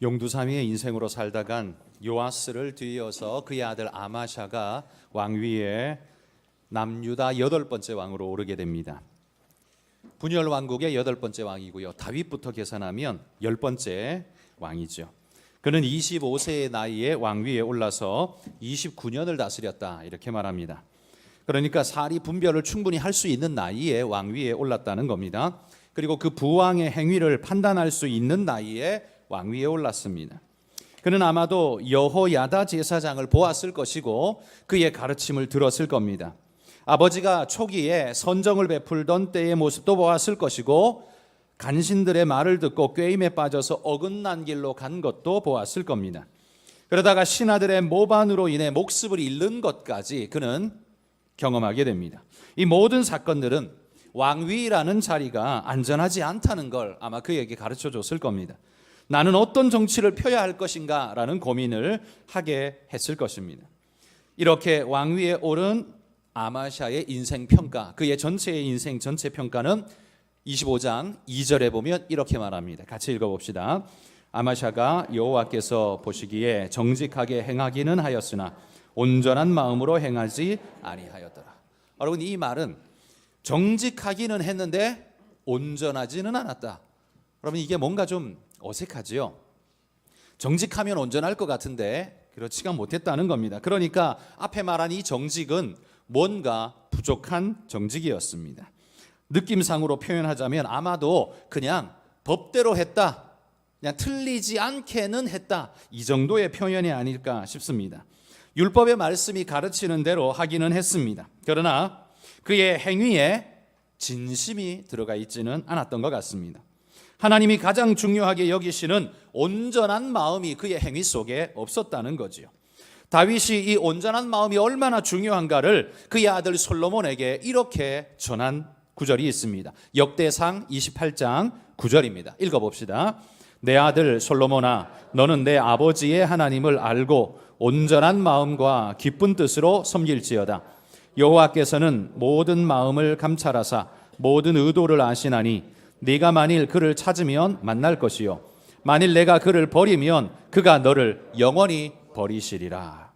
용두사미의 인생으로 살다간 요아스를 뒤이어서 그의 아들 아마샤가 왕위에 남유다 8번째 왕으로 오르게 됩니다. 분열 왕국의 8번째 왕이고요. 다윗부터 계산하면 10번째 왕이죠. 그는 25세의 나이에 왕위에 올라서 29년을 다스렸다 이렇게 말합니다. 그러니까 사리 분별을 충분히 할 수 있는 나이에 왕위에 올랐다는 겁니다. 그리고 그 부왕의 행위를 판단할 수 있는 나이에 왕위에 올랐습니다. 그는 아마도 여호야다 제사장을 보았을 것이고 그의 가르침을 들었을 겁니다. 아버지가 초기에 선정을 베풀던 때의 모습도 보았을 것이고 간신들의 말을 듣고 꾀임에 빠져서 어긋난 길로 간 것도 보았을 겁니다. 그러다가 신하들의 모반으로 인해 목숨을 잃는 것까지 그는 경험하게 됩니다. 이 모든 사건들은 왕위라는 자리가 안전하지 않다는 걸 아마 그에게 가르쳐 줬을 겁니다. 나는 어떤 정치를 펴야 할 것인가 라는 고민을 하게 했을 것입니다. 이렇게 왕위에 오른 아마샤의 인생 평가, 그의 전체의 인생 전체 평가는 25장 2절에 보면 이렇게 말합니다. 같이 읽어봅시다. 아마샤가 여호와께서 보시기에 정직하게 행하기는 하였으나 온전한 마음으로 행하지 아니하였더라. 여러분, 이 말은 정직하기는 했는데 온전하지는 않았다. 여러분, 이게 뭔가 좀 어색하지요? 정직하면 온전할 것 같은데 그렇지가 못했다는 겁니다. 그러니까 앞에 말한 이 정직은 뭔가 부족한 정직이었습니다. 느낌상으로 표현하자면 아마도 그냥 법대로 했다, 그냥 틀리지 않게는 했다, 이 정도의 표현이 아닐까 싶습니다. 율법의 말씀이 가르치는 대로 하기는 했습니다. 그러나 그의 행위에 진심이 들어가 있지는 않았던 것 같습니다. 하나님이 가장 중요하게 여기시는 온전한 마음이 그의 행위 속에 없었다는 거지요. 다윗이 이 온전한 마음이 얼마나 중요한가를 그의 아들 솔로몬에게 이렇게 전한 구절이 있습니다. 역대상 28장 9절입니다. 읽어봅시다. 내 아들 솔로몬아, 너는 내 아버지의 하나님을 알고 온전한 마음과 기쁜 뜻으로 섬길지어다. 여호와께서는 모든 마음을 감찰하사 모든 의도를 아시나니 네가 만일 그를 찾으면 만날 것이요 만일 내가 그를 버리면 그가 너를 영원히 버리시리라.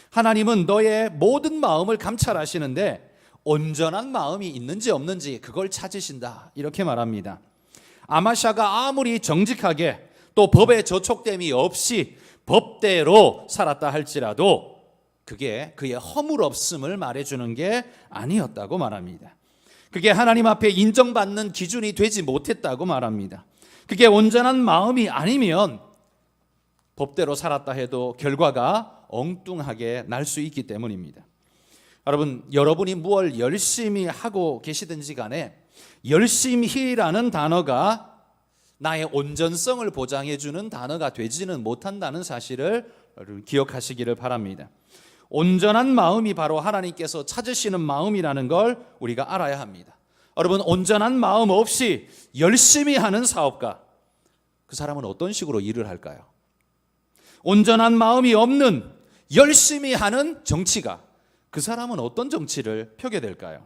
하나님은 너의 모든 마음을 감찰하시는데 온전한 마음이 있는지 없는지 그걸 찾으신다 이렇게 말합니다. 아마샤가 아무리 정직하게 또 법에 저촉됨이 없이 법대로 살았다 할지라도 그게 그의 허물없음을 말해주는 게 아니었다고 말합니다. 그게 하나님 앞에 인정받는 기준이 되지 못했다고 말합니다. 그게 온전한 마음이 아니면 법대로 살았다 해도 결과가 엉뚱하게 날 수 있기 때문입니다. 여러분, 여러분이 무엇을 열심히 하고 계시든지 간에 열심히라는 단어가 나의 온전성을 보장해주는 단어가 되지는 못한다는 사실을 기억하시기를 바랍니다. 온전한 마음이 바로 하나님께서 찾으시는 마음이라는 걸 우리가 알아야 합니다. 여러분, 온전한 마음 없이 열심히 하는 사업가, 그 사람은 어떤 식으로 일을 할까요? 온전한 마음이 없는 열심히 하는 정치가, 그 사람은 어떤 정치를 펴게 될까요?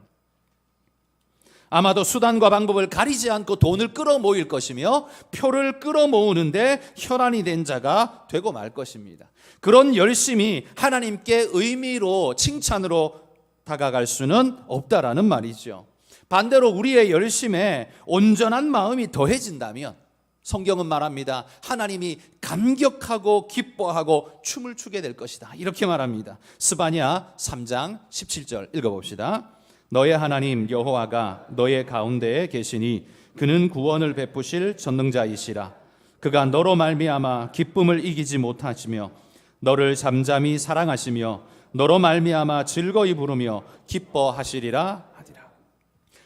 아마도 수단과 방법을 가리지 않고 돈을 끌어모일 것이며 표를 끌어모으는데 혈안이 된 자가 되고 말 것입니다. 그런 열심이 하나님께 의미로 칭찬으로 다가갈 수는 없다라는 말이죠. 반대로 우리의 열심에 온전한 마음이 더해진다면 성경은 말합니다. 하나님이 감격하고 기뻐하고 춤을 추게 될 것이다 이렇게 말합니다. 스바냐 3장 17절 읽어봅시다. 너의 하나님 여호와가 너의 가운데에 계시니 그는 구원을 베푸실 전능자이시라. 그가 너로 말미암아 기쁨을 이기지 못하시며 너를 잠잠히 사랑하시며 너로 말미암아 즐거이 부르며 기뻐하시리라 하리라.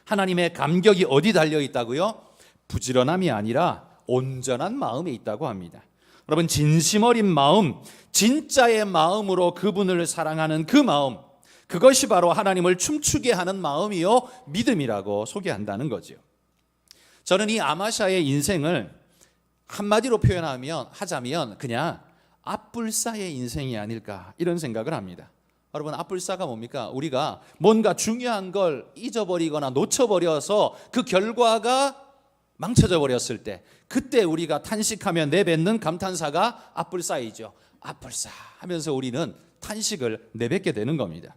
하나님의 감격이 어디 달려 있다고요? 부지런함이 아니라 온전한 마음에 있다고 합니다. 여러분, 진심 어린 마음, 진짜의 마음으로 그분을 사랑하는 그 마음, 그것이 바로 하나님을 춤추게 하는 마음이요 믿음이라고 소개한다는 거죠. 저는 이 아마샤의 인생을 한마디로 하자면 그냥 앞불사의 인생이 아닐까 이런 생각을 합니다. 여러분, 앞불사가 뭡니까? 우리가 뭔가 중요한 걸 잊어버리거나 놓쳐버려서 그 결과가 망쳐져 버렸을 때 그때 우리가 탄식하며 내뱉는 감탄사가 앞불사이죠. 앞불사 하면서 우리는 탄식을 내뱉게 되는 겁니다.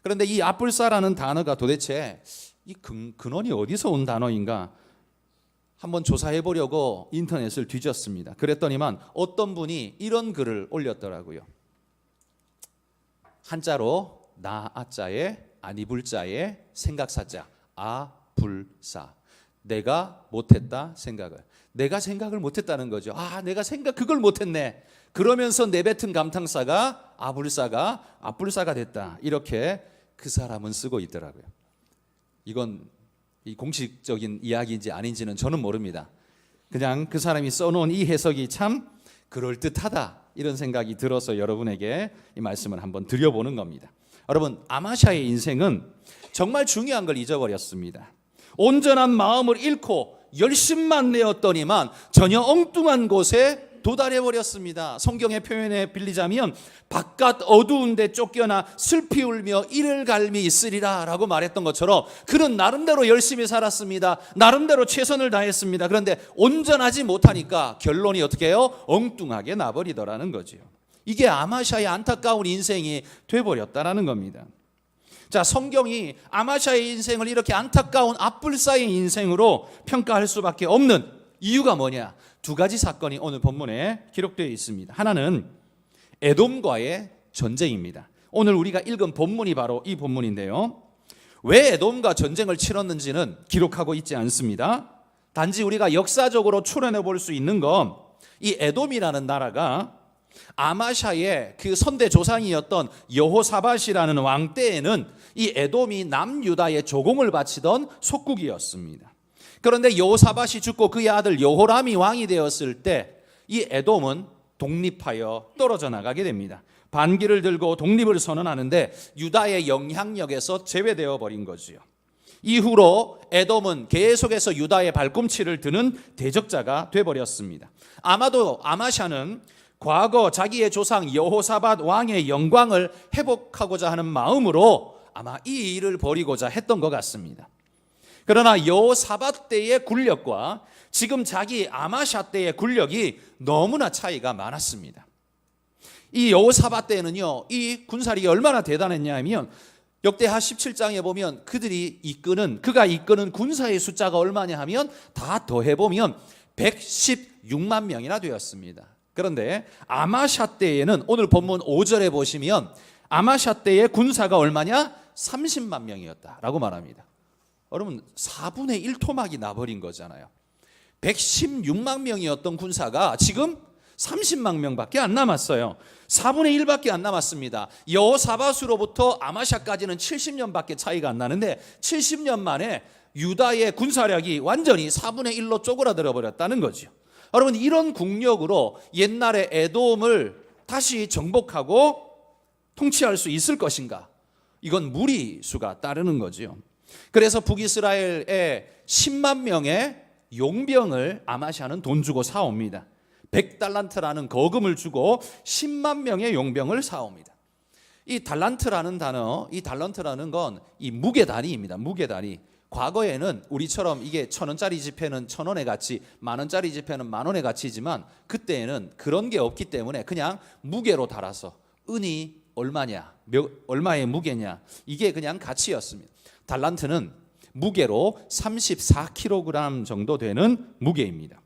그런데 이 앞불사라는 단어가 도대체 이 근원이 어디서 온 단어인가 한번 조사해 보려고 인터넷을 뒤졌습니다. 그랬더니만 어떤 분이 이런 글을 올렸더라고요. 한자로 나아자에 아니불자에 생각사자 아불사. 내가 못했다 생각을. 내가 생각을 못했다는 거죠. 내가 그걸 못했네. 그러면서 내뱉은 감탄사가 아불사가 앞불사가 됐다. 이렇게 그 사람은 쓰고 있더라고요. 이건 이 공식적인 이야기인지 아닌지는 저는 모릅니다. 그냥 그 사람이 써놓은 이 해석이 참 그럴듯하다 이런 생각이 들어서 여러분에게 이 말씀을 한번 드려보는 겁니다. 여러분, 아마샤의 인생은 정말 중요한 걸 잊어버렸습니다. 온전한 마음을 잃고 열심만 내었더니만 전혀 엉뚱한 곳에 도달해버렸습니다. 성경의 표현에 빌리자면 바깥 어두운 데 쫓겨나 슬피 울며 이를 갈미 있으리라 라고 말했던 것처럼 그는 나름대로 열심히 살았습니다. 나름대로 최선을 다했습니다. 그런데 온전하지 못하니까 결론이 어떻게 해요? 엉뚱하게 나버리더라는 거죠. 이게 아마샤의 안타까운 인생이 돼버렸다라는 겁니다. 자, 성경이 아마샤의 인생을 이렇게 안타까운 앞불사의 인생으로 평가할 수밖에 없는 이유가 뭐냐? 두 가지 사건이 오늘 본문에 기록되어 있습니다. 하나는 에돔과의 전쟁입니다. 오늘 우리가 읽은 본문이 바로 이 본문인데요. 왜 에돔과 전쟁을 치렀는지는 기록하고 있지 않습니다. 단지 우리가 역사적으로 추론해 볼 수 있는 건 이 에돔이라는 나라가 아마샤의 그 선대 조상이었던 여호사밧이라는 왕 때에는 이 에돔이 남유다의 조공을 바치던 속국이었습니다. 그런데 여호사밧이 죽고 그의 아들 여호람이 왕이 되었을 때 이 에돔은 독립하여 떨어져 나가게 됩니다. 반기를 들고 독립을 선언하는데 유다의 영향력에서 제외되어 버린 거지요. 이후로 에돔은 계속해서 유다의 발꿈치를 드는 대적자가 되어버렸습니다. 아마도 아마샤는 과거 자기의 조상 여호사밧 왕의 영광을 회복하고자 하는 마음으로 아마 이 일을 벌이고자 했던 것 같습니다. 그러나 여호사밧 때의 군력과 지금 자기 아마샤 때의 군력이 너무나 차이가 많았습니다. 이 여호사밧 때는요, 이 군사력이 얼마나 대단했냐 하면 역대하 17장에 보면 그가 이끄는 군사의 숫자가 얼마냐 하면 다 더해보면 116만 명이나 되었습니다. 그런데 아마샤 때에는 오늘 본문 5절에 보시면 아마샤 때의 군사가 얼마냐? 30만 명이었다라고 말합니다. 여러분 4분의 1 토막이 나버린 거잖아요. 116만 명이었던 군사가 지금 30만 명밖에 안 남았어요. 4분의 1밖에 안 남았습니다. 여호사밧으로부터 아마샤까지는 70년밖에 차이가 안 나는데 70년 만에 유다의 군사력이 완전히 4분의 1로 쪼그라들어 버렸다는 거죠. 여러분 이런 국력으로 옛날에 에돔을 다시 정복하고 통치할 수 있을 것인가? 이건 무리수가 따르는 거죠. 그래서 북이스라엘에 10만 명의 용병을 아마샤는 돈 주고 사옵니다. 100달란트라는 거금을 주고 10만 명의 용병을 사옵니다. 이 달란트라는 단어, 이 달란트라는 건 이 무게 단위입니다. 무게 단위. 과거에는 우리처럼 이게 1,000원짜리 지폐는 1,000원의 가치, 만원짜리 지폐는 만원의 가치지만 그때에는 그런 게 없기 때문에 그냥 무게로 달아서 은이 얼마냐, 얼마의 무게냐 이게 그냥 가치였습니다. 달란트는 무게로 34kg 정도 되는 무게입니다.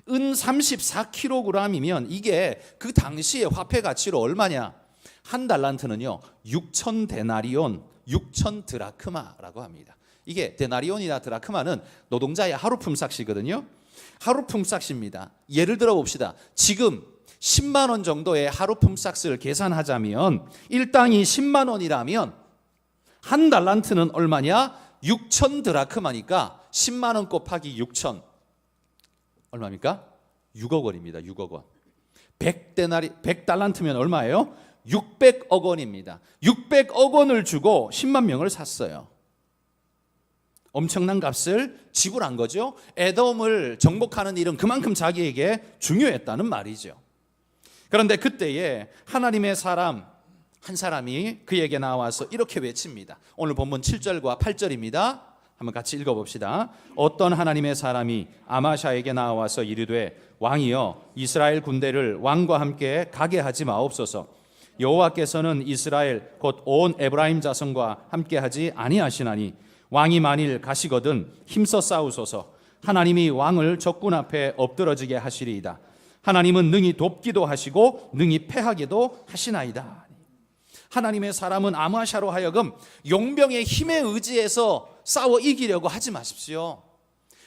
은 34kg이면 이게 그 당시의 화폐 가치로 얼마냐? 한 달란트는요 6천 데나리온, 6천 드라크마라고 합니다. 이게 데나리온이나 드라크마는 노동자의 하루 품삯이거든요. 하루 품삯입니다. 예를 들어 봅시다. 지금 10만 원 정도의 하루 품삯을 계산하자면 일당이 10만 원이라면 한 달란트는 얼마냐? 6천 드라크마니까 10만 원 곱하기 6천 얼마입니까? 6억 원입니다. 6억 원. 100달란트면 얼마예요? 600억 원입니다. 600억 원을 주고 10만 명을 샀어요. 엄청난 값을 지불한 거죠. 에돔을 정복하는 일은 그만큼 자기에게 중요했다는 말이죠. 그런데 그때에 하나님의 사람 한 사람이 그에게 나와서 이렇게 외칩니다. 오늘 본문 7절과 8절입니다. 한번 같이 읽어봅시다. 어떤 하나님의 사람이 아마샤에게 나와서 이르되 왕이여 이스라엘 군대를 왕과 함께 가게 하지 마옵소서. 여호와께서는 이스라엘 곧 온 에브라임 자손과 함께 하지 아니하시나니 왕이 만일 가시거든 힘써 싸우소서. 하나님이 왕을 적군 앞에 엎드러지게 하시리이다. 하나님은 능히 돕기도 하시고 능히 패하기도 하시나이다. 하나님의 사람은 아마샤로 하여금 용병의 힘에 의지해서 싸워 이기려고 하지 마십시오.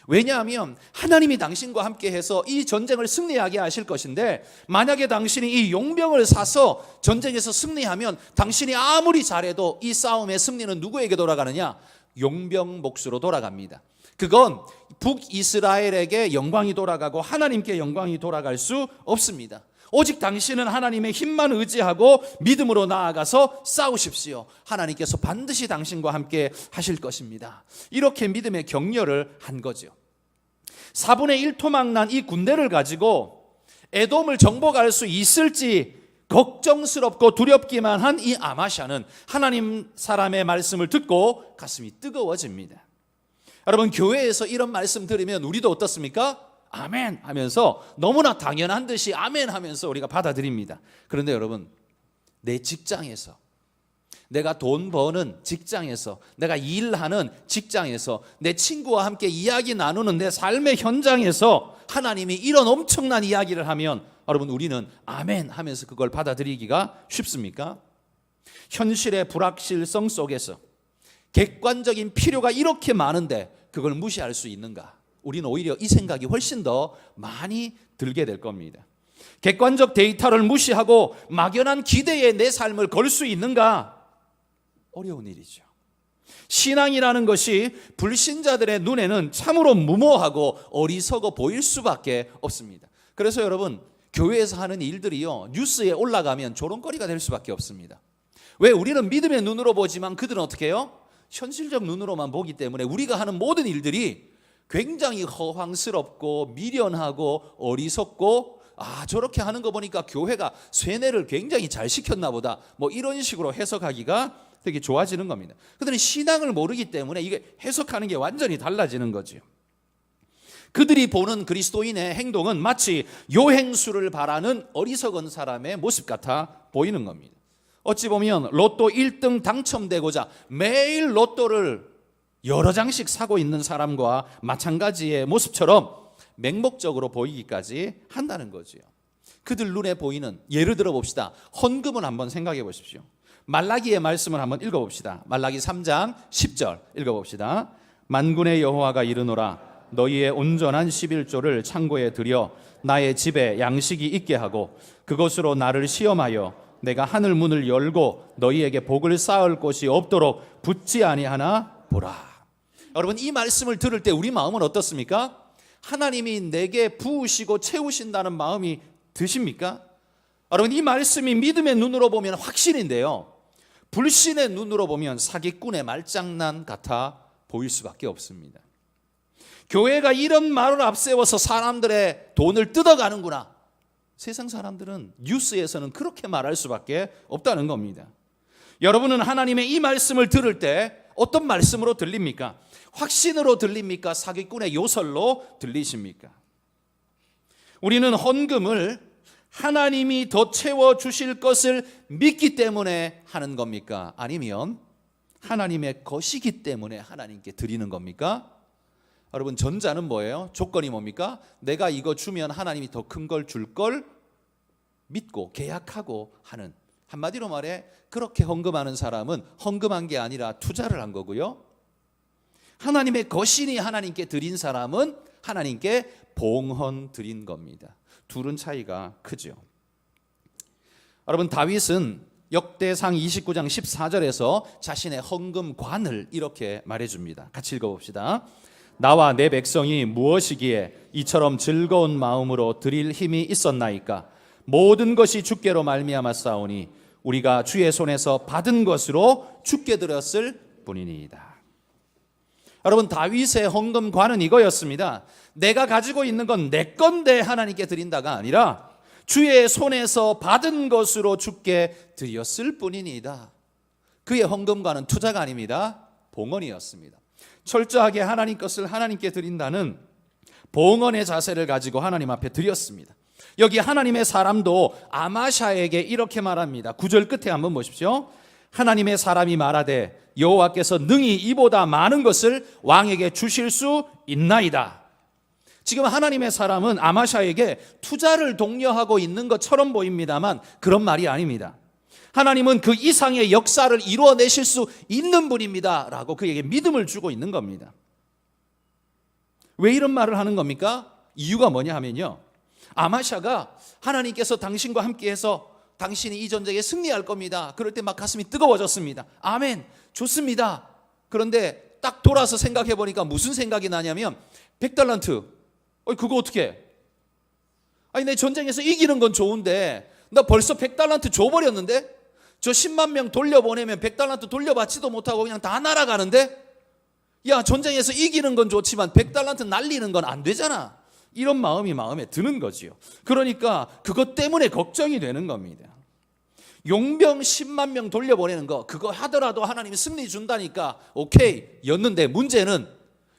왜냐하면 하나님이 당신과 함께해서 이 전쟁을 승리하게 하실 것인데, 만약에 당신이 이 용병을 사서 전쟁에서 승리하면 당신이 아무리 잘해도 이 싸움의 승리는 누구에게 돌아가느냐? 용병 몫으로 돌아갑니다. 그건 북이스라엘에게 영광이 돌아가고 하나님께 영광이 돌아갈 수 없습니다. 오직 당신은 하나님의 힘만 의지하고 믿음으로 나아가서 싸우십시오. 하나님께서 반드시 당신과 함께 하실 것입니다. 이렇게 믿음의 격려를 한 거죠. 4분의 1토막 난 이 군대를 가지고 에돔을 정복할 수 있을지 걱정스럽고 두렵기만 한 이 아마샤는 하나님 사람의 말씀을 듣고 가슴이 뜨거워집니다. 여러분, 교회에서 이런 말씀 들으면 우리도 어떻습니까? 아멘 하면서 너무나 당연한 듯이 아멘 하면서 우리가 받아들입니다. 그런데 여러분, 내 직장에서, 내가 돈 버는 직장에서, 내가 일하는 직장에서, 내 친구와 함께 이야기 나누는 내 삶의 현장에서 하나님이 이런 엄청난 이야기를 하면 여러분, 우리는 아멘 하면서 그걸 받아들이기가 쉽습니까? 현실의 불확실성 속에서 객관적인 필요가 이렇게 많은데 그걸 무시할 수 있는가? 우리는 오히려 이 생각이 훨씬 더 많이 들게 될 겁니다. 객관적 데이터를 무시하고 막연한 기대에 내 삶을 걸 수 있는가? 어려운 일이죠. 신앙이라는 것이 불신자들의 눈에는 참으로 무모하고 어리석어 보일 수밖에 없습니다. 그래서 여러분, 교회에서 하는 일들이요, 뉴스에 올라가면 조롱거리가 될 수밖에 없습니다. 왜? 우리는 믿음의 눈으로 보지만 그들은 어떻게 해요? 현실적 눈으로만 보기 때문에 우리가 하는 모든 일들이 굉장히 허황스럽고 미련하고 어리석고, 저렇게 하는 거 보니까 교회가 쇠뇌를 굉장히 잘 시켰나 보다, 뭐 이런 식으로 해석하기가 되게 좋아지는 겁니다. 그들은 신앙을 모르기 때문에 이게 해석하는 게 완전히 달라지는 거죠. 그들이 보는 그리스도인의 행동은 마치 요행수를 바라는 어리석은 사람의 모습 같아 보이는 겁니다. 어찌 보면 로또 1등 당첨되고자 매일 로또를 여러 장씩 사고 있는 사람과 마찬가지의 모습처럼 맹목적으로 보이기까지 한다는 거죠. 그들 눈에 보이는, 예를 들어 봅시다. 헌금을 한번 생각해 보십시오. 말라기의 말씀을 한번 읽어봅시다. 말라기 3장 10절 읽어봅시다. 만군의 여호와가 이르노라 너희의 온전한 11조를 창고에 들여 나의 집에 양식이 있게 하고 그것으로 나를 시험하여 내가 하늘 문을 열고 너희에게 복을 쌓을 곳이 없도록 붙지 아니하나 보라. 여러분, 이 말씀을 들을 때 우리 마음은 어떻습니까? 하나님이 내게 부으시고 채우신다는 마음이 드십니까? 여러분, 이 말씀이 믿음의 눈으로 보면 확신인데요, 불신의 눈으로 보면 사기꾼의 말장난 같아 보일 수밖에 없습니다. 교회가 이런 말을 앞세워서 사람들의 돈을 뜯어가는구나. 세상 사람들은 뉴스에서는 그렇게 말할 수밖에 없다는 겁니다. 여러분은 하나님의 이 말씀을 들을 때 어떤 말씀으로 들립니까? 확신으로 들립니까? 사기꾼의 요설로 들리십니까? 우리는 헌금을 하나님이 더 채워주실 것을 믿기 때문에 하는 겁니까? 아니면 하나님의 것이기 때문에 하나님께 드리는 겁니까? 여러분, 전자는 뭐예요? 조건이 뭡니까? 내가 이거 주면 하나님이 더 큰 걸 줄 걸 믿고 계약하고 하는, 한마디로 말해 그렇게 헌금하는 사람은 헌금한 게 아니라 투자를 한 거고요, 하나님의 것이니 하나님께 드린 사람은 하나님께 봉헌 드린 겁니다. 둘은 차이가 크죠. 여러분, 다윗은 역대상 29장 14절에서 자신의 헌금관을 이렇게 말해줍니다. 같이 읽어봅시다. 나와 내 백성이 무엇이기에 이처럼 즐거운 마음으로 드릴 힘이 있었나이까? 모든 것이 주께로 말미암아 싸우니 우리가 주의 손에서 받은 것으로 주께 드렸을 뿐이니이다. 여러분, 다윗의 헌금관은 이거였습니다. 내가 가지고 있는 건 내 건데 하나님께 드린다가 아니라 주의 손에서 받은 것으로 주께 드렸을 뿐이니이다. 그의 헌금관은 투자가 아닙니다. 봉헌이었습니다. 철저하게 하나님 것을 하나님께 드린다는 봉헌의 자세를 가지고 하나님 앞에 드렸습니다. 여기 하나님의 사람도 아마샤에게 이렇게 말합니다. 9절 끝에 한번 보십시오. 하나님의 사람이 말하되 여호와께서 능히 이보다 많은 것을 왕에게 주실 수 있나이다. 지금 하나님의 사람은 아마샤에게 투자를 독려하고 있는 것처럼 보입니다만 그런 말이 아닙니다. 하나님은 그 이상의 역사를 이루어내실 수 있는 분입니다 라고 그에게 믿음을 주고 있는 겁니다. 왜 이런 말을 하는 겁니까? 이유가 뭐냐 하면요, 아마샤가 하나님께서 당신과 함께해서 당신이 이 전쟁에 승리할 겁니다. 그럴 때 막 가슴이 뜨거워졌습니다. 아멘, 좋습니다. 그런데 딱 돌아서 생각해 보니까 무슨 생각이 나냐면 100달란트, 그거 어떻게 해? 아니 내 전쟁에서 이기는 건 좋은데 나 벌써 100달란트 줘버렸는데? 저 10만 명 돌려보내면 100달란트 돌려받지도 못하고 그냥 다 날아가는데? 야, 전쟁에서 이기는 건 좋지만 100달란트 날리는 건 안 되잖아. 이런 마음이 마음에 드는 거지요. 그러니까 그것 때문에 걱정이 되는 겁니다. 용병 10만 명 돌려보내는 거, 그거 하더라도 하나님이 승리 준다니까 오케이 였는데, 문제는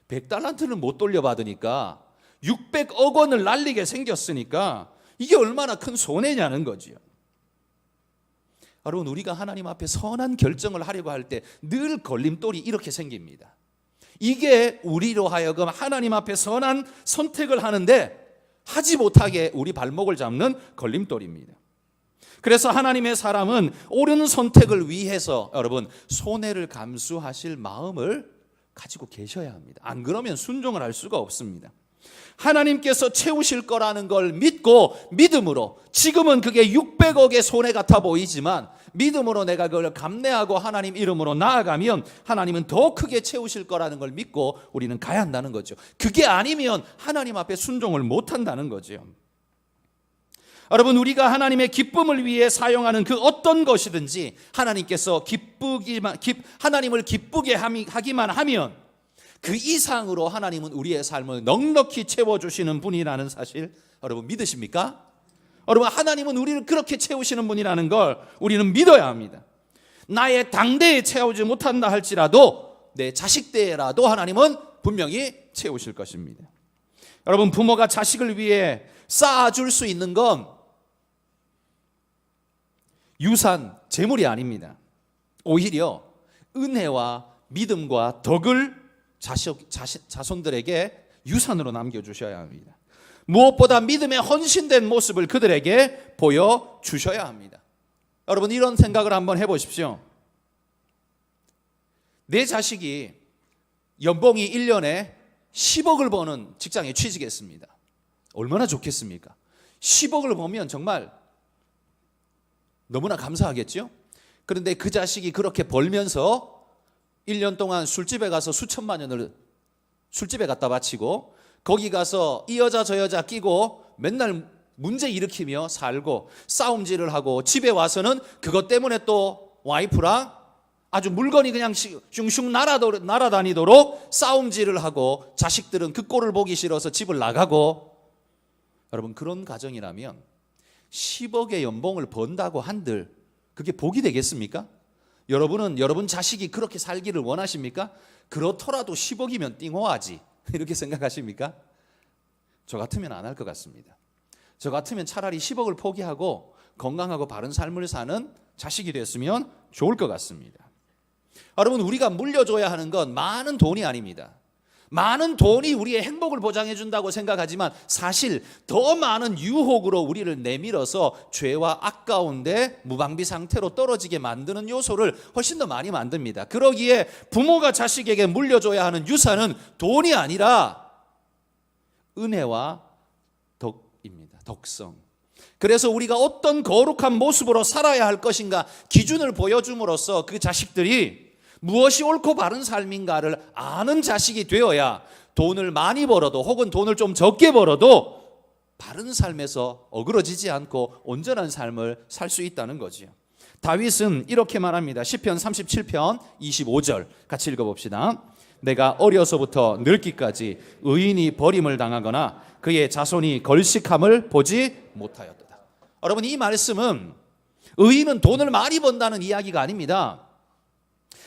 100달란트를 못 돌려받으니까 600억 원을 날리게 생겼으니까 이게 얼마나 큰 손해냐는 거지요. 여러분, 우리가 하나님 앞에 선한 결정을 하려고 할 때 늘 걸림돌이 이렇게 생깁니다. 이게 우리로 하여금 하나님 앞에 선한 선택을 하는데 하지 못하게 우리 발목을 잡는 걸림돌입니다. 그래서 하나님의 사람은 옳은 선택을 위해서 여러분 손해를 감수하실 마음을 가지고 계셔야 합니다. 안 그러면 순종을 할 수가 없습니다. 하나님께서 채우실 거라는 걸 믿고 믿음으로, 지금은 그게 600억의 손해 같아 보이지만 믿음으로 내가 그걸 감내하고 하나님 이름으로 나아가면 하나님은 더 크게 채우실 거라는 걸 믿고 우리는 가야 한다는 거죠. 그게 아니면 하나님 앞에 순종을 못한다는 거죠. 여러분, 우리가 하나님의 기쁨을 위해 사용하는 그 어떤 것이든지 하나님께서 하나님을 기쁘게 하기만 하면 그 이상으로 하나님은 우리의 삶을 넉넉히 채워주시는 분이라는 사실 여러분 믿으십니까? 여러분, 하나님은 우리를 그렇게 채우시는 분이라는 걸 우리는 믿어야 합니다. 나의 당대에 채우지 못한다 할지라도 내 자식 때라도 하나님은 분명히 채우실 것입니다. 여러분, 부모가 자식을 위해 쌓아줄 수 있는 건 유산, 재물이 아닙니다. 오히려 은혜와 믿음과 덕을 자손들에게 유산으로 남겨주셔야 합니다. 무엇보다 믿음에 헌신된 모습을 그들에게 보여주셔야 합니다. 여러분, 이런 생각을 한번 해보십시오. 내 자식이 연봉이 1년에 10억을 버는 직장에 취직했습니다. 얼마나 좋겠습니까? 10억을 버면 정말 너무나 감사하겠죠? 그런데 그 자식이 그렇게 벌면서 1년 동안 술집에 가서 수천만 원을 술집에 갖다 바치고 거기 가서 이 여자 저 여자 끼고 맨날 문제 일으키며 살고 싸움질을 하고 집에 와서는 그것 때문에 또 와이프랑 아주 물건이 그냥 슝슝 날아다니도록 싸움질을 하고 자식들은 그 꼴을 보기 싫어서 집을 나가고. 여러분, 그런 가정이라면 10억의 연봉을 번다고 한들 그게 복이 되겠습니까? 여러분은 여러분 자식이 그렇게 살기를 원하십니까? 그렇더라도 10억이면 띵호하지 이렇게 생각하십니까? 저 같으면 안 할 것 같습니다. 저 같으면 차라리 10억을 포기하고 건강하고 바른 삶을 사는 자식이 됐으면 좋을 것 같습니다. 여러분, 우리가 물려줘야 하는 건 많은 돈이 아닙니다. 많은 돈이 우리의 행복을 보장해 준다고 생각하지만 사실 더 많은 유혹으로 우리를 내밀어서 죄와 악가운데 무방비 상태로 떨어지게 만드는 요소를 훨씬 더 많이 만듭니다. 그러기에 부모가 자식에게 물려줘야 하는 유산은 돈이 아니라 은혜와 덕입니다. 덕성. 그래서 우리가 어떤 거룩한 모습으로 살아야 할 것인가 기준을 보여줌으로써 그 자식들이 무엇이 옳고 바른 삶인가를 아는 자식이 되어야 돈을 많이 벌어도 혹은 돈을 좀 적게 벌어도 바른 삶에서 어그러지지 않고 온전한 삶을 살 수 있다는 거지요. 다윗은 이렇게 말합니다. 시편 37편 25절 같이 읽어봅시다. 내가 어려서부터 늙기까지 의인이 버림을 당하거나 그의 자손이 걸식함을 보지 못하였도다. 여러분, 이 말씀은 의인은 돈을 많이 번다는 이야기가 아닙니다.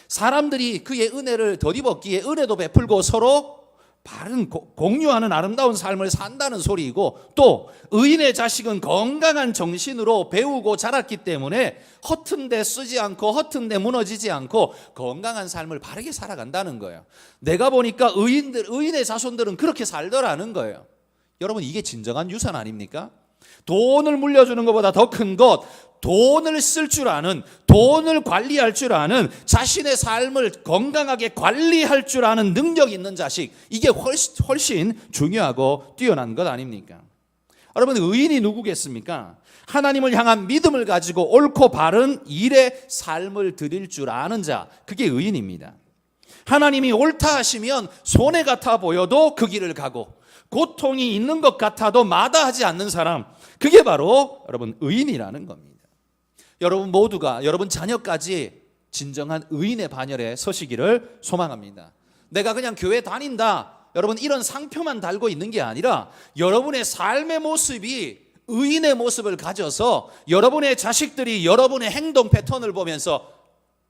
사람들이 그의 은혜를 덧입었기에 은혜도 베풀고 서로 바른 공유하는 아름다운 삶을 산다는 소리이고, 또 의인의 자식은 건강한 정신으로 배우고 자랐기 때문에 허튼 데 쓰지 않고 허튼 데 무너지지 않고 건강한 삶을 바르게 살아간다는 거예요. 내가 보니까 의인의 자손들은 그렇게 살더라는 거예요. 여러분, 이게 진정한 유산 아닙니까? 돈을 물려주는 것보다 더 큰 것, 돈을 쓸 줄 아는, 돈을 관리할 줄 아는, 자신의 삶을 건강하게 관리할 줄 아는 능력 있는 자식, 이게 훨씬 중요하고 뛰어난 것 아닙니까? 여러분, 의인이 누구겠습니까? 하나님을 향한 믿음을 가지고 옳고 바른 일의 삶을 드릴 줄 아는 자, 그게 의인입니다. 하나님이 옳다 하시면 손해 같아 보여도 그 길을 가고, 고통이 있는 것 같아도 마다하지 않는 사람, 그게 바로 여러분 의인이라는 겁니다. 여러분 모두가, 여러분 자녀까지 진정한 의인의 반열에 서시기를 소망합니다. 내가 그냥 교회 다닌다, 여러분 이런 상표만 달고 있는 게 아니라 여러분의 삶의 모습이 의인의 모습을 가져서 여러분의 자식들이 여러분의 행동 패턴을 보면서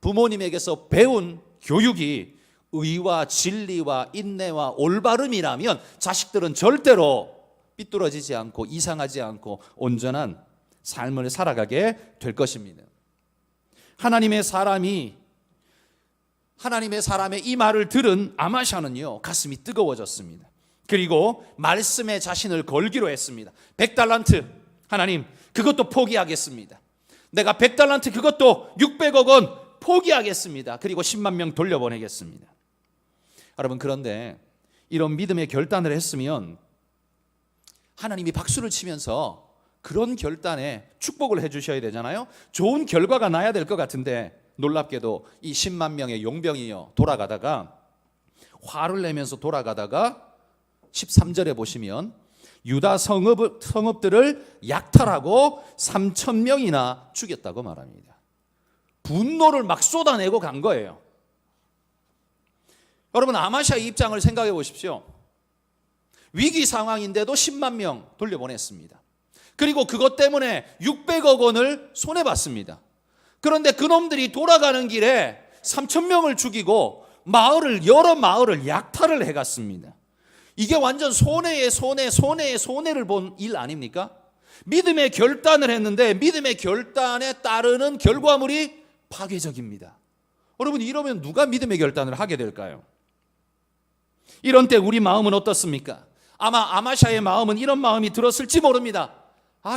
부모님에게서 배운 교육이 의와 진리와 인내와 올바름이라면 자식들은 절대로 삐뚤어지지 않고 이상하지 않고 온전한 삶을 살아가게 될 것입니다. 하나님의 사람의 이 말을 들은 아마샤는요, 가슴이 뜨거워졌습니다. 그리고 말씀에 자신을 걸기로 했습니다. 100달란트, 하나님 그것도 포기하겠습니다. 내가 100달란트 그것도 600억 원 포기하겠습니다. 그리고 10만 명 돌려보내겠습니다. 여러분, 그런데 이런 믿음의 결단을 했으면 하나님이 박수를 치면서 그런 결단에 축복을 해주셔야 되잖아요. 좋은 결과가 나야 될 것 같은데, 놀랍게도 이 10만 명의 용병이요 돌아가다가 화를 내면서 돌아가다가 13절에 보시면 유다 성읍들을 약탈하고 3,000명이나 죽였다고 말합니다. 분노를 막 쏟아내고 간 거예요. 여러분, 아마샤의 입장을 생각해 보십시오. 위기 상황인데도 10만 명 돌려보냈습니다. 그리고 그것 때문에 600억 원을 손해봤습니다. 그런데 그놈들이 돌아가는 길에 3,000명을 죽이고 여러 마을을 약탈을 해갔습니다. 이게 완전 손해의 손해를 본 일 아닙니까? 믿음의 결단을 했는데 믿음의 결단에 따르는 결과물이 파괴적입니다. 여러분, 이러면 누가 믿음의 결단을 하게 될까요? 이런 때 우리 마음은 어떻습니까? 아마 아마샤의 마음은 이런 마음이 들었을지 모릅니다.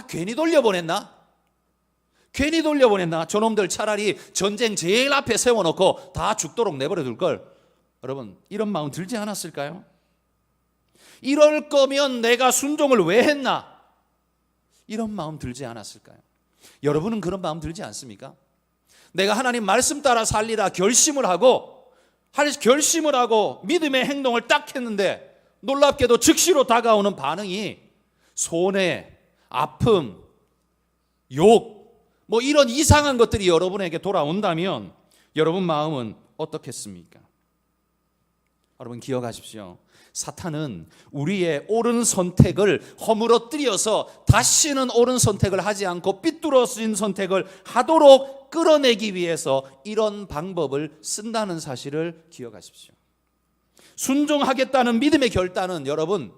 괜히 돌려보냈나? 저놈들 차라리 전쟁 제일 앞에 세워놓고 다 죽도록 내버려 둘 걸. 여러분, 이런 마음 들지 않았을까요? 이럴 거면 내가 순종을 왜 했나? 이런 마음 들지 않았을까요? 여러분은 그런 마음 들지 않습니까? 내가 하나님 말씀 따라 살리라 결심을 하고 믿음의 행동을 딱 했는데 놀랍게도 즉시로 다가오는 반응이 손해, 아픔, 욕, 이런 이상한 것들이 여러분에게 돌아온다면 여러분 마음은 어떻겠습니까? 여러분 기억하십시오. 사탄은 우리의 옳은 선택을 허물어뜨려서 다시는 옳은 선택을 하지 않고 삐뚤어진 선택을 하도록 끌어내기 위해서 이런 방법을 쓴다는 사실을 기억하십시오. 순종하겠다는 믿음의 결단은 여러분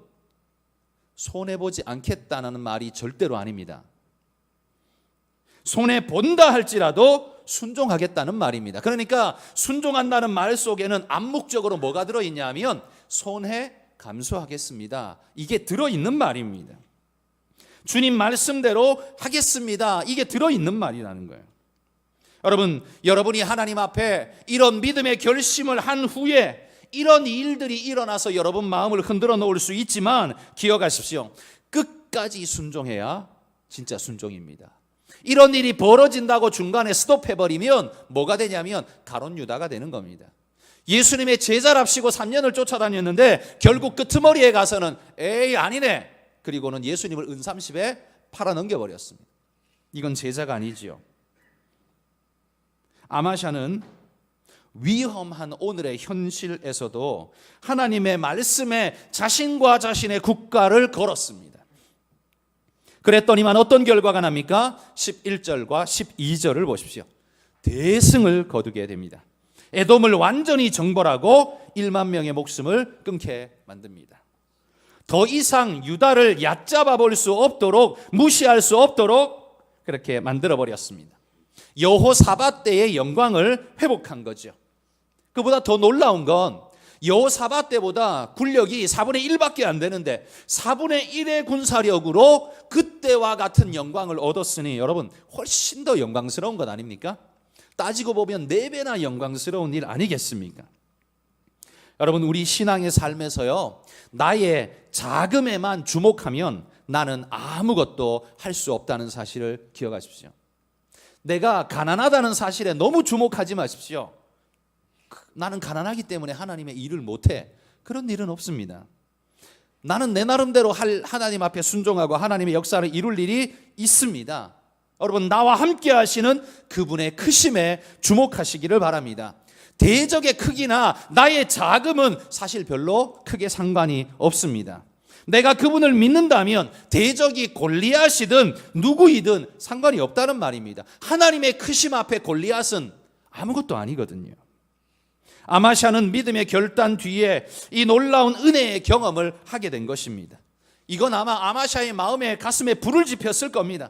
손해보지 않겠다는 말이 절대로 아닙니다. 손해본다 할지라도 순종하겠다는 말입니다. 그러니까 순종한다는 말 속에는 암묵적으로 뭐가 들어있냐면 손해 감수하겠습니다, 이게 들어있는 말입니다. 주님 말씀대로 하겠습니다, 이게 들어있는 말이라는 거예요. 여러분이 하나님 앞에 이런 믿음의 결심을 한 후에 이런 일들이 일어나서 여러분 마음을 흔들어 놓을 수 있지만 기억하십시오. 끝까지 순종해야 진짜 순종입니다. 이런 일이 벌어진다고 중간에 스톱해버리면 뭐가 되냐면 가룟 유다가 되는 겁니다. 예수님의 제자랍시고 3년을 쫓아다녔는데 결국 끄트머리에 가서는 에이 아니네, 그리고는 예수님을 은삼십에 팔아넘겨버렸습니다. 이건 제자가 아니지요. 아마샤는 위험한 오늘의 현실에서도 하나님의 말씀에 자신과 자신의 국가를 걸었습니다. 그랬더니만 어떤 결과가 납니까? 11절과 12절을 보십시오. 대승을 거두게 됩니다. 에돔을 완전히 정벌하고 1만 명의 목숨을 끊게 만듭니다. 더 이상 유다를 얕잡아 볼 수 없도록, 무시할 수 없도록 그렇게 만들어 버렸습니다. 여호사밧 때의 영광을 회복한 거죠. 그보다 더 놀라운 건 여호사밧 때보다 군력이 4분의 1밖에 안 되는데 4분의 1의 군사력으로 그때와 같은 영광을 얻었으니 여러분 훨씬 더 영광스러운 것 아닙니까? 따지고 보면 4배나 영광스러운 일 아니겠습니까? 여러분 우리 신앙의 삶에서요, 나의 자금에만 주목하면 나는 아무것도 할 수 없다는 사실을 기억하십시오. 내가 가난하다는 사실에 너무 주목하지 마십시오. 나는 가난하기 때문에 하나님의 일을 못해. 그런 일은 없습니다. 나는 내 나름대로 하나님 앞에 순종하고 하나님의 역사를 이룰 일이 있습니다. 여러분 나와 함께 하시는 그분의 크심에 주목하시기를 바랍니다. 대적의 크기나 나의 자금은 사실 별로 크게 상관이 없습니다. 내가 그분을 믿는다면 대적이 골리앗이든 누구이든 상관이 없다는 말입니다. 하나님의 크심 앞에 골리앗은 아무것도 아니거든요. 아마샤는 믿음의 결단 뒤에 이 놀라운 은혜의 경험을 하게 된 것입니다. 이건 아마 아마샤의 마음에 가슴에 불을 지폈을 겁니다.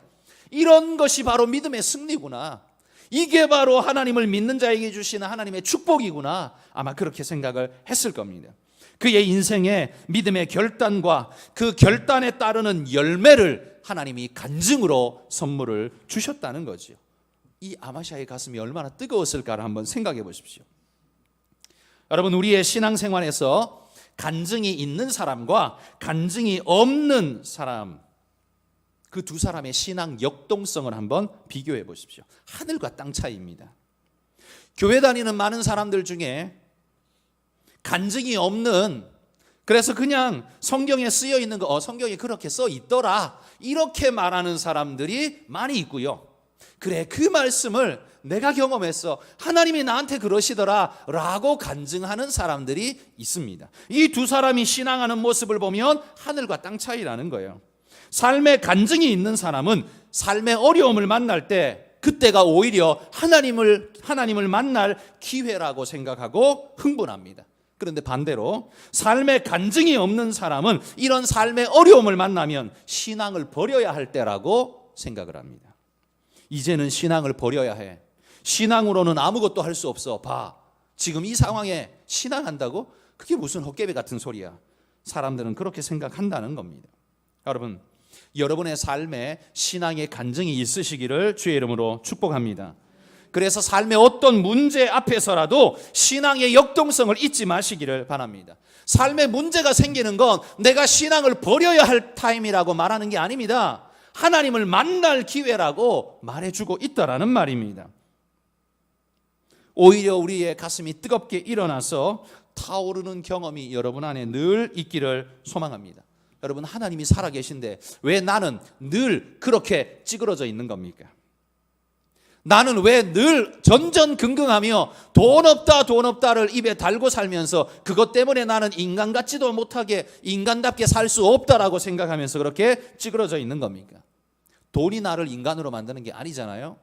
이런 것이 바로 믿음의 승리구나. 이게 바로 하나님을 믿는 자에게 주시는 하나님의 축복이구나. 아마 그렇게 생각을 했을 겁니다. 그의 인생의 믿음의 결단과 그 결단에 따르는 열매를 하나님이 간증으로 선물을 주셨다는 거죠. 이 아마샤의 가슴이 얼마나 뜨거웠을까를 한번 생각해 보십시오. 여러분 우리의 신앙생활에서 간증이 있는 사람과 간증이 없는 사람, 그 두 사람의 신앙 역동성을 한번 비교해 보십시오. 하늘과 땅 차이입니다. 교회 다니는 많은 사람들 중에 간증이 없는, 그래서 그냥 성경에 쓰여 있는 거 성경에 그렇게 써 있더라 이렇게 말하는 사람들이 많이 있고요. 그래 그 말씀을 내가 경험했어, 하나님이 나한테 그러시더라 라고 간증하는 사람들이 있습니다. 이 두 사람이 신앙하는 모습을 보면 하늘과 땅 차이라는 거예요. 삶에 간증이 있는 사람은 삶의 어려움을 만날 때 그때가 오히려 하나님을 만날 기회라고 생각하고 흥분합니다. 그런데 반대로 삶에 간증이 없는 사람은 이런 삶의 어려움을 만나면 신앙을 버려야 할 때라고 생각을 합니다. 이제는 신앙을 버려야 해. 신앙으로는 아무것도 할 수 없어. 봐, 지금 이 상황에 신앙한다고? 그게 무슨 헛개비 같은 소리야. 사람들은 그렇게 생각한다는 겁니다. 여러분, 여러분의 삶에 신앙의 간증이 있으시기를 주의 이름으로 축복합니다. 그래서 삶의 어떤 문제 앞에서라도 신앙의 역동성을 잊지 마시기를 바랍니다. 삶에 문제가 생기는 건 내가 신앙을 버려야 할 타임이라고 말하는 게 아닙니다. 하나님을 만날 기회라고 말해주고 있다라는 말입니다. 오히려 우리의 가슴이 뜨겁게 일어나서 타오르는 경험이 여러분 안에 늘 있기를 소망합니다. 여러분 하나님이 살아계신데 왜 나는 늘 그렇게 찌그러져 있는 겁니까? 나는 왜 늘 전전긍긍하며 돈 없다를 입에 달고 살면서 그것 때문에 나는 인간 같지도 못하게 인간답게 살 수 없다라고 생각하면서 그렇게 찌그러져 있는 겁니까? 돈이 나를 인간으로 만드는 게 아니잖아요.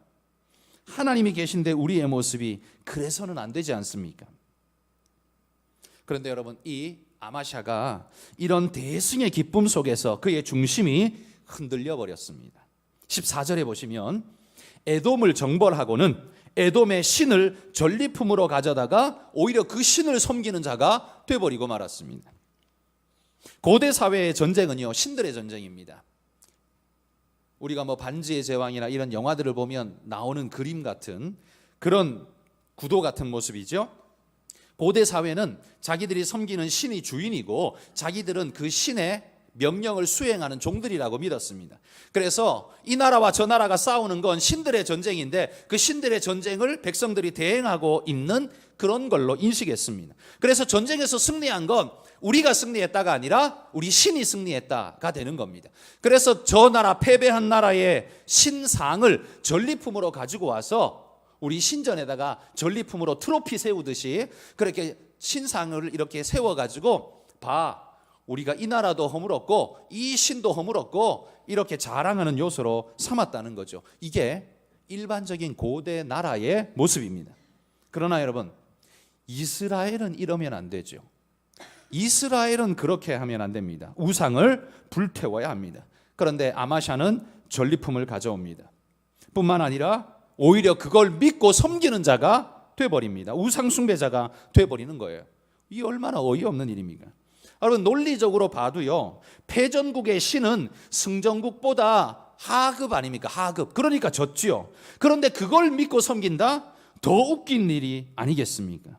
하나님이 계신데 우리의 모습이 그래서는 안 되지 않습니까? 그런데 여러분 이 아마샤가 이런 대승의 기쁨 속에서 그의 중심이 흔들려 버렸습니다. 14절에 보시면 에돔을 정벌하고는 에돔의 신을 전리품으로 가져다가 오히려 그 신을 섬기는 자가 되어버리고 말았습니다. 고대 사회의 전쟁은요 신들의 전쟁입니다. 우리가 반지의 제왕이나 이런 영화들을 보면 나오는 그림 같은 그런 구도 같은 모습이죠. 고대 사회는 자기들이 섬기는 신이 주인이고 자기들은 그 신의 명령을 수행하는 종들이라고 믿었습니다. 그래서 이 나라와 저 나라가 싸우는 건 신들의 전쟁인데 그 신들의 전쟁을 백성들이 대행하고 있는 그런 걸로 인식했습니다. 그래서 전쟁에서 승리한 건 우리가 승리했다가 아니라 우리 신이 승리했다가 되는 겁니다. 그래서 저 나라 패배한 나라의 신상을 전리품으로 가지고 와서 우리 신전에다가 전리품으로 트로피 세우듯이 그렇게 신상을 이렇게 세워가지고 봐, 우리가 이 나라도 허물었고 이 신도 허물었고 이렇게 자랑하는 요소로 삼았다는 거죠. 이게 일반적인 고대 나라의 모습입니다. 그러나 여러분 이스라엘은 이러면 안 되죠. 이스라엘은 그렇게 하면 안 됩니다. 우상을 불태워야 합니다. 그런데 아마샤는 전리품을 가져옵니다. 뿐만 아니라 오히려 그걸 믿고 섬기는 자가 돼버립니다. 우상 숭배자가 돼버리는 거예요. 이 얼마나 어이없는 일입니까? 여러분, 논리적으로 봐도요, 패전국의 신은 승전국보다 하급 아닙니까? 하급. 그러니까 졌지요. 그런데 그걸 믿고 섬긴다? 더 웃긴 일이 아니겠습니까?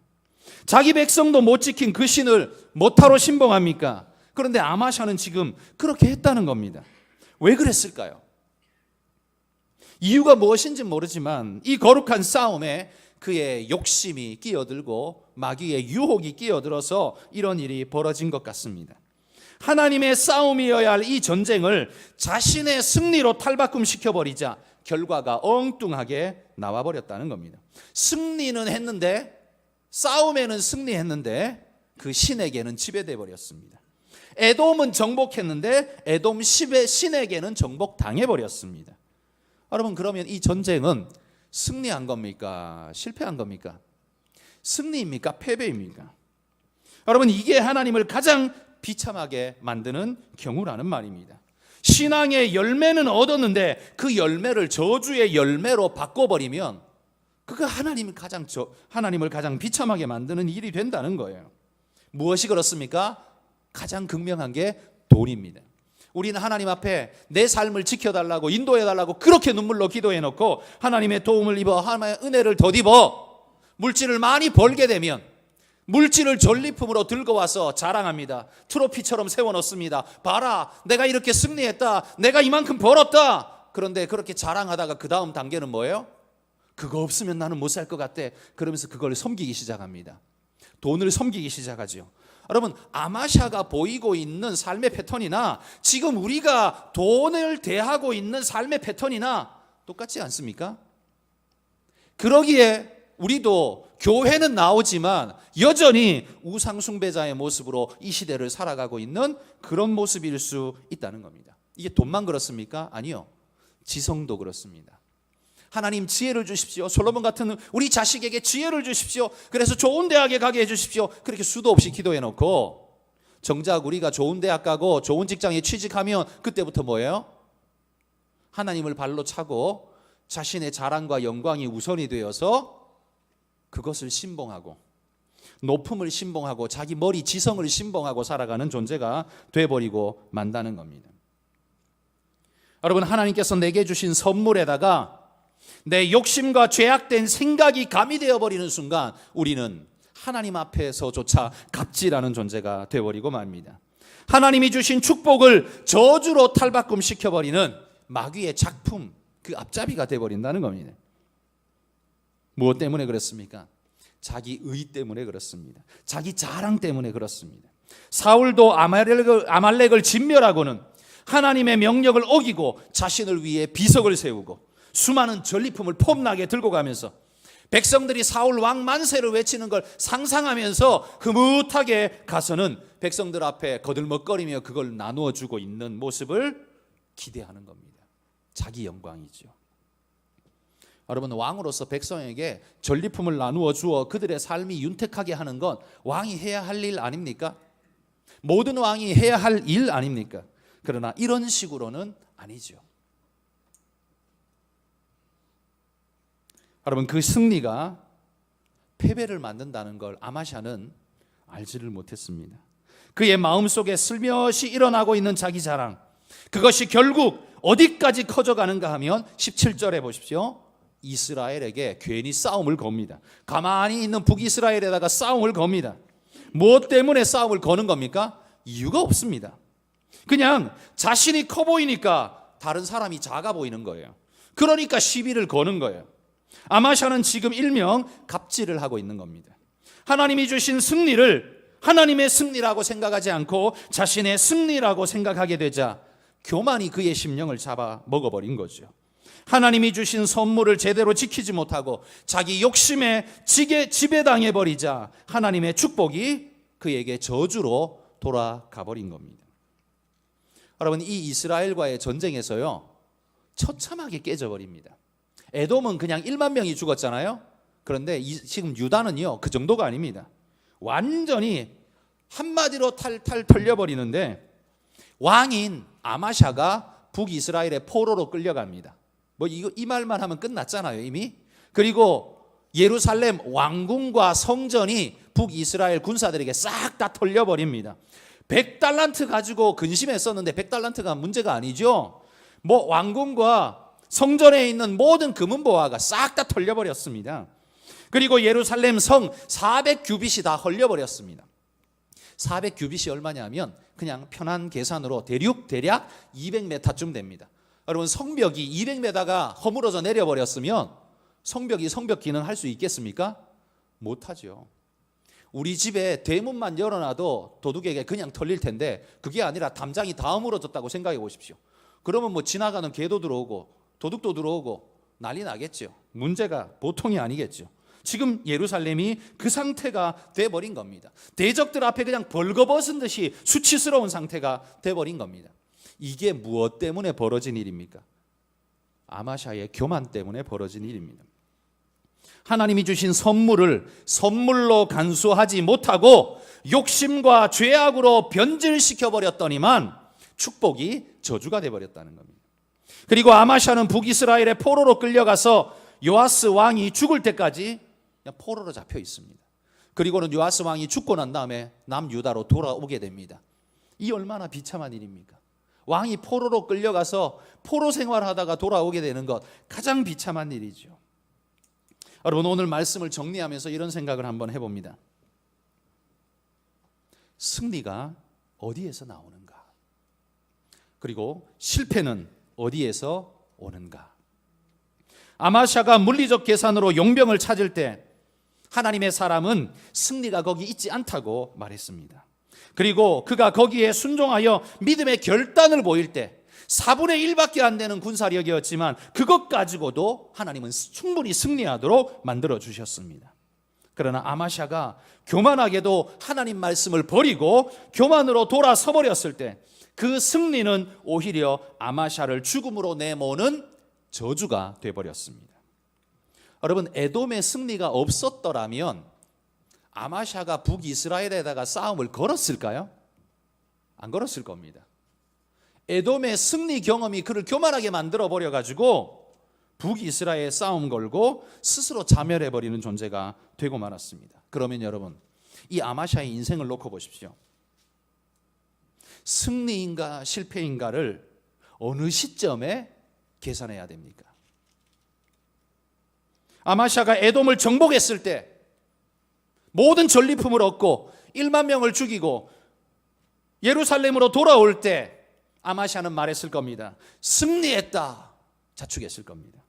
자기 백성도 못 지킨 그 신을 뭐하러 신봉합니까? 그런데 아마샤는 지금 그렇게 했다는 겁니다. 왜 그랬을까요? 이유가 무엇인지 모르지만 이 거룩한 싸움에 그의 욕심이 끼어들고 마귀의 유혹이 끼어들어서 이런 일이 벌어진 것 같습니다. 하나님의 싸움이어야 할 이 전쟁을 자신의 승리로 탈바꿈시켜버리자 결과가 엉뚱하게 나와버렸다는 겁니다. 승리는 했는데, 싸움에는 승리했는데 그 신에게는 지배돼 버렸습니다. 에돔은 정복했는데 에돔 신에게는 정복당해 버렸습니다. 여러분, 그러면 이 전쟁은 승리한 겁니까? 실패한 겁니까? 승리입니까? 패배입니까? 여러분, 이게 하나님을 가장 비참하게 만드는 경우라는 말입니다. 신앙의 열매는 얻었는데 그 열매를 저주의 열매로 바꿔버리면 그거 하나님을 가장 비참하게 만드는 일이 된다는 거예요. 무엇이 그렇습니까? 가장 극명한 게 돈입니다. 우리는 하나님 앞에 내 삶을 지켜달라고 인도해달라고 그렇게 눈물로 기도해놓고 하나님의 도움을 입어 하나님의 은혜를 덧입어 물질을 많이 벌게 되면 물질을 전리품으로 들고 와서 자랑합니다. 트로피처럼 세워놓습니다. 봐라, 내가 이렇게 승리했다, 내가 이만큼 벌었다. 그런데 그렇게 자랑하다가 그 다음 단계는 뭐예요? 그거 없으면 나는 못 살 것 같대. 그러면서 그걸 섬기기 시작합니다. 돈을 섬기기 시작하죠. 여러분, 아마샤가 보이고 있는 삶의 패턴이나 지금 우리가 돈을 대하고 있는 삶의 패턴이나 똑같지 않습니까? 그러기에 우리도 교회는 나오지만 여전히 우상숭배자의 모습으로 이 시대를 살아가고 있는 그런 모습일 수 있다는 겁니다. 이게 돈만 그렇습니까? 아니요. 지성도 그렇습니다. 하나님 지혜를 주십시오. 솔로몬 같은 우리 자식에게 지혜를 주십시오. 그래서 좋은 대학에 가게 해주십시오. 그렇게 수도 없이 기도해놓고 정작 우리가 좋은 대학 가고 좋은 직장에 취직하면 그때부터 뭐예요? 하나님을 발로 차고 자신의 자랑과 영광이 우선이 되어서 그것을 신봉하고 높음을 신봉하고 자기 머리 지성을 신봉하고 살아가는 존재가 돼버리고 만다는 겁니다. 여러분, 하나님께서 내게 주신 선물에다가 내 욕심과 죄악된 생각이 가미되어 버리는 순간 우리는 하나님 앞에서조차 갑질하는 존재가 되어버리고 맙니다. 하나님이 주신 축복을 저주로 탈바꿈시켜버리는 마귀의 작품, 그 앞잡이가 되어버린다는 겁니다. 무엇 때문에 그렇습니까? 자기 의 때문에 그렇습니다. 자기 자랑 때문에 그렇습니다. 사울도 아말렉을 진멸하고는 하나님의 명령을 어기고 자신을 위해 비석을 세우고 수많은 전리품을 폼나게 들고 가면서 백성들이 사울 왕 만세를 외치는 걸 상상하면서 흐뭇하게 가서는 백성들 앞에 거들먹거리며 그걸 나누어 주고 있는 모습을 기대하는 겁니다. 자기 영광이죠. 여러분, 왕으로서 백성에게 전리품을 나누어 주어 그들의 삶이 윤택하게 하는 건 왕이 해야 할 일 아닙니까? 모든 왕이 해야 할 일 아닙니까? 그러나 이런 식으로는 아니죠. 여러분, 그 승리가 패배를 만든다는 걸 아마샤는 알지를 못했습니다. 그의 마음속에 슬며시 일어나고 있는 자기 자랑, 그것이 결국 어디까지 커져가는가 하면 17절에 보십시오. 이스라엘에게 괜히 싸움을 겁니다. 가만히 있는 북이스라엘에다가 싸움을 겁니다. 무엇 때문에 싸움을 거는 겁니까? 이유가 없습니다. 그냥 자신이 커 보이니까 다른 사람이 작아 보이는 거예요. 그러니까 시비를 거는 거예요. 아마샤는 지금 일명 갑질을 하고 있는 겁니다. 하나님이 주신 승리를 하나님의 승리라고 생각하지 않고 자신의 승리라고 생각하게 되자 교만이 그의 심령을 잡아 먹어버린 거죠. 하나님이 주신 선물을 제대로 지키지 못하고 자기 욕심에 지배당해버리자 하나님의 축복이 그에게 저주로 돌아가 버린 겁니다. 여러분, 이 이스라엘과의 전쟁에서요 처참하게 깨져버립니다. 에돔은 그냥 1만 명이 죽었잖아요. 그런데 지금 유다는요, 그 정도가 아닙니다. 완전히 한마디로 탈탈 털려버리는데, 왕인 아마샤가 북이스라엘의 포로로 끌려갑니다. 이 말만 하면 끝났잖아요, 이미. 그리고 예루살렘 왕궁과 성전이 북이스라엘 군사들에게 싹 다 털려버립니다. 100달란트 가지고 근심했었는데 100달란트가 문제가 아니죠. 왕궁과 성전에 있는 모든 금은보화가 싹 다 털려버렸습니다. 그리고 예루살렘 성 400규빗이 다 헐려버렸습니다. 400규빗이 얼마냐면 그냥 편한 계산으로 대략 200m쯤 됩니다. 여러분, 성벽이 200m가 허물어져 내려버렸으면 성벽이 성벽 기능 할 수 있겠습니까? 못하죠. 우리 집에 대문만 열어놔도 도둑에게 그냥 털릴 텐데, 그게 아니라 담장이 다 허물어졌다고 생각해 보십시오. 그러면 지나가는 개도 들어오고 도둑도 들어오고 난리 나겠죠. 문제가 보통이 아니겠죠. 지금 예루살렘이 그 상태가 돼버린 겁니다. 대적들 앞에 그냥 벌거벗은 듯이 수치스러운 상태가 돼버린 겁니다. 이게 무엇 때문에 벌어진 일입니까? 아마샤의 교만 때문에 벌어진 일입니다. 하나님이 주신 선물을 선물로 간수하지 못하고 욕심과 죄악으로 변질시켜버렸더니만 축복이 저주가 돼버렸다는 겁니다. 그리고 아마샤는 북이스라엘의 포로로 끌려가서 요아스 왕이 죽을 때까지 그냥 포로로 잡혀 있습니다. 그리고는 요아스 왕이 죽고 난 다음에 남유다로 돌아오게 됩니다. 이 얼마나 비참한 일입니까? 왕이 포로로 끌려가서 포로 생활하다가 돌아오게 되는 것, 가장 비참한 일이죠. 여러분, 오늘 말씀을 정리하면서 이런 생각을 한번 해봅니다. 승리가 어디에서 나오는가? 그리고 실패는 어디에서 오는가? 아마샤가 물리적 계산으로 용병을 찾을 때 하나님의 사람은 승리가 거기 있지 않다고 말했습니다. 그리고 그가 거기에 순종하여 믿음의 결단을 보일 때 4분의 1밖에 안 되는 군사력이었지만 그것 가지고도 하나님은 충분히 승리하도록 만들어 주셨습니다. 그러나 아마샤가 교만하게도 하나님 말씀을 버리고 교만으로 돌아서 버렸을 때 그 승리는 오히려 아마샤를 죽음으로 내모는 저주가 되어버렸습니다. 여러분, 에돔의 승리가 없었더라면 아마샤가 북이스라엘에다가 싸움을 걸었을까요? 안 걸었을 겁니다. 에돔의 승리 경험이 그를 교만하게 만들어 버려가지고 북이스라엘 싸움 걸고 스스로 자멸해버리는 존재가 되고 말았습니다. 그러면 여러분, 이 아마샤의 인생을 놓고 보십시오. 승리인가 실패인가를 어느 시점에 계산해야 됩니까? 아마샤가 에돔을 정복했을 때 모든 전리품을 얻고 1만 명을 죽이고 예루살렘으로 돌아올 때 아마샤는 말했을 겁니다. 승리했다, 자축했을 겁니다.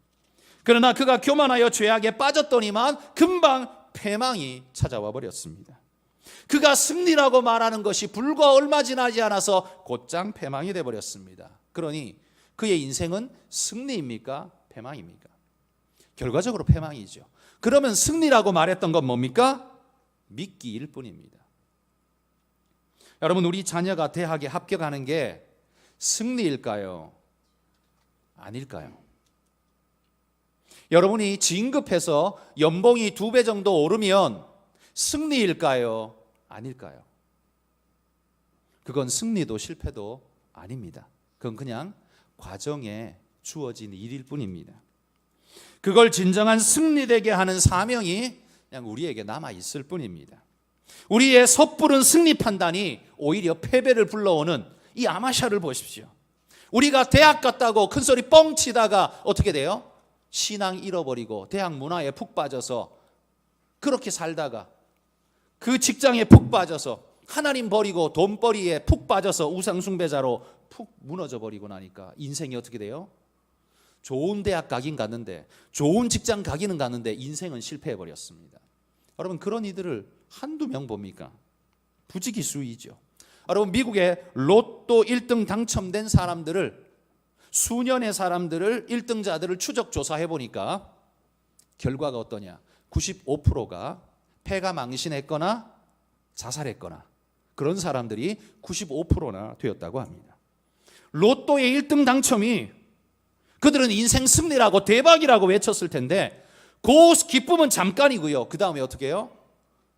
그러나 그가 교만하여 죄악에 빠졌더니만 금방 패망이 찾아와 버렸습니다. 그가 승리라고 말하는 것이 불과 얼마 지나지 않아서 곧장 패망이 되어버렸습니다. 그러니 그의 인생은 승리입니까? 패망입니까? 결과적으로 패망이죠. 그러면 승리라고 말했던 건 뭡니까? 미끼일 뿐입니다. 여러분, 우리 자녀가 대학에 합격하는 게 승리일까요? 아닐까요? 여러분이 진급해서 연봉이 2배 정도 오르면 승리일까요? 아닐까요? 그건 승리도 실패도 아닙니다. 그건 그냥 과정에 주어진 일일 뿐입니다. 그걸 진정한 승리되게 하는 사명이 그냥 우리에게 남아 있을 뿐입니다. 우리의 섣부른 승리 판단이 오히려 패배를 불러오는 이 아마샤를 보십시오. 우리가 대학 갔다고 큰소리 뻥 치다가 어떻게 돼요? 신앙 잃어버리고 대학 문화에 푹 빠져서 그렇게 살다가 그 직장에 푹 빠져서 하나님 버리고 돈벌이에 푹 빠져서 우상숭배자로 푹 무너져 버리고 나니까 인생이 어떻게 돼요? 좋은 대학 가긴 갔는데, 좋은 직장 가기는 갔는데 인생은 실패해 버렸습니다. 여러분, 그런 이들을 한두 명 봅니까? 부지기수이죠. 여러분, 미국의 로또 1등 당첨된 사람들을, 수년의 사람들을, 1등자들을 추적 조사해 보니까 결과가 어떠냐? 95%가 폐가 망신했거나 자살했거나 그런 사람들이 95%나 되었다고 합니다. 로또의 1등 당첨이, 그들은 인생 승리라고 대박이라고 외쳤을 텐데 그 기쁨은 잠깐이고요. 그 다음에 어떻게 해요?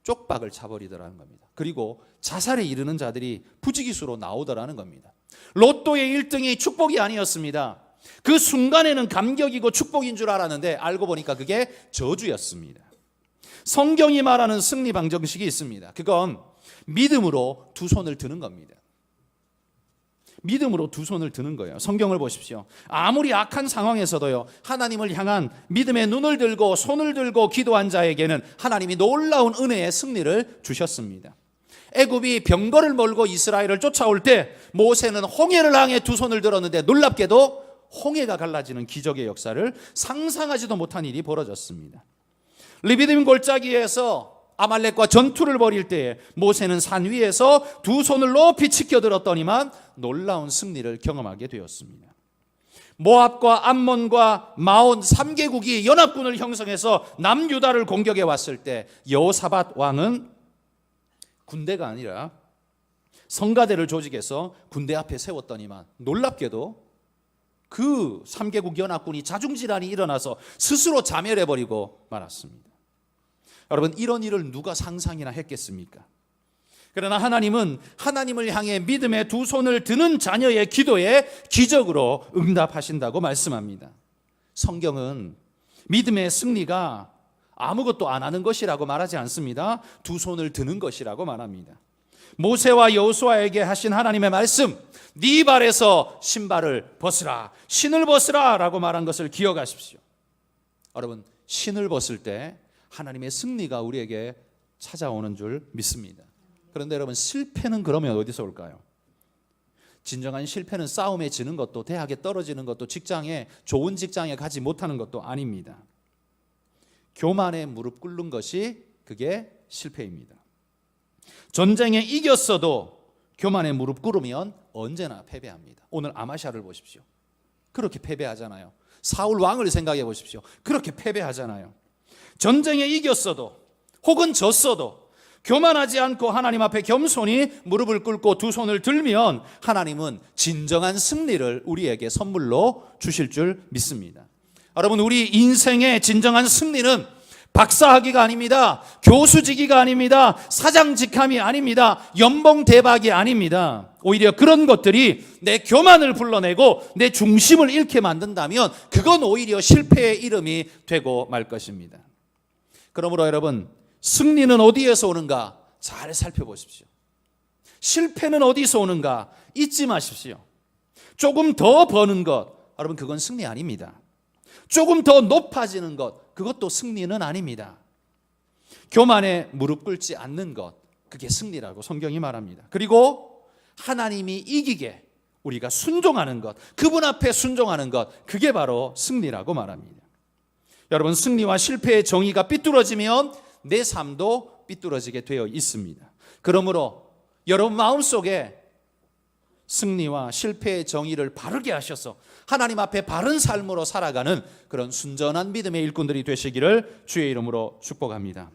쪽박을 차버리더라는 겁니다. 그리고 자살에 이르는 자들이 부지기수로 나오더라는 겁니다. 로또의 1등이 축복이 아니었습니다. 그 순간에는 감격이고 축복인 줄 알았는데 알고 보니까 그게 저주였습니다. 성경이 말하는 승리 방정식이 있습니다. 그건 믿음으로 두 손을 드는 겁니다. 믿음으로 두 손을 드는 거예요. 성경을 보십시오. 아무리 악한 상황에서도요, 하나님을 향한 믿음의 눈을 들고 손을 들고 기도한 자에게는 하나님이 놀라운 은혜의 승리를 주셨습니다. 애굽이 병거를 몰고 이스라엘을 쫓아올 때 모세는 홍해를 향해 두 손을 들었는데 놀랍게도 홍해가 갈라지는 기적의 역사를 상상하지도 못한 일이 벌어졌습니다. 르비딤 골짜기에서 아말렉과 전투를 벌일 때에 모세는 산 위에서 두 손을 높이 치켜들었더니만 놀라운 승리를 경험하게 되었습니다. 모압과 암몬과 마온 3개국이 연합군을 형성해서 남유다를 공격해 왔을 때 여호사밧 왕은 군대가 아니라 성가대를 조직해서 군대 앞에 세웠더니만 놀랍게도 그 3개국 연합군이 자중질환이 일어나서 스스로 자멸해버리고 말았습니다. 여러분, 이런 일을 누가 상상이나 했겠습니까? 그러나 하나님은 하나님을 향해 믿음의 두 손을 드는 자녀의 기도에 기적으로 응답하신다고 말씀합니다. 성경은 믿음의 승리가 아무것도 안 하는 것이라고 말하지 않습니다. 두 손을 드는 것이라고 말합니다. 모세와 여호수아에게 하신 하나님의 말씀, 네 발에서 신발을 벗으라, 신을 벗으라 라고 말한 것을 기억하십시오. 여러분, 신을 벗을 때 하나님의 승리가 우리에게 찾아오는 줄 믿습니다. 그런데 여러분, 실패는 그러면 어디서 올까요? 진정한 실패는 싸움에 지는 것도, 대학에 떨어지는 것도, 직장에, 좋은 직장에 가지 못하는 것도 아닙니다. 교만에 무릎 꿇는 것이 그게 실패입니다. 전쟁에 이겼어도 교만에 무릎 꿇으면 언제나 패배합니다. 오늘 아마샤를 보십시오. 그렇게 패배하잖아요. 사울 왕을 생각해 보십시오. 그렇게 패배하잖아요. 전쟁에 이겼어도 혹은 졌어도 교만하지 않고 하나님 앞에 겸손히 무릎을 꿇고 두 손을 들면 하나님은 진정한 승리를 우리에게 선물로 주실 줄 믿습니다. 여러분, 우리 인생의 진정한 승리는 박사학위가 아닙니다. 교수직위가 아닙니다. 사장직함이 아닙니다. 연봉 대박이 아닙니다. 오히려 그런 것들이 내 교만을 불러내고 내 중심을 잃게 만든다면 그건 오히려 실패의 이름이 되고 말 것입니다. 그러므로 여러분, 승리는 어디에서 오는가 잘 살펴보십시오. 실패는 어디서 오는가 잊지 마십시오. 조금 더 버는 것, 여러분, 그건 승리 아닙니다. 조금 더 높아지는 것, 그것도 승리는 아닙니다. 교만에 무릎 꿇지 않는 것, 그게 승리라고 성경이 말합니다. 그리고 하나님이 이기게 우리가 순종하는 것, 그분 앞에 순종하는 것, 그게 바로 승리라고 말합니다. 여러분, 승리와 실패의 정의가 삐뚤어지면 내 삶도 삐뚤어지게 되어 있습니다. 그러므로 여러분 마음속에 승리와 실패의 정의를 바르게 하셔서 하나님 앞에 바른 삶으로 살아가는 그런 순전한 믿음의 일꾼들이 되시기를 주의 이름으로 축복합니다.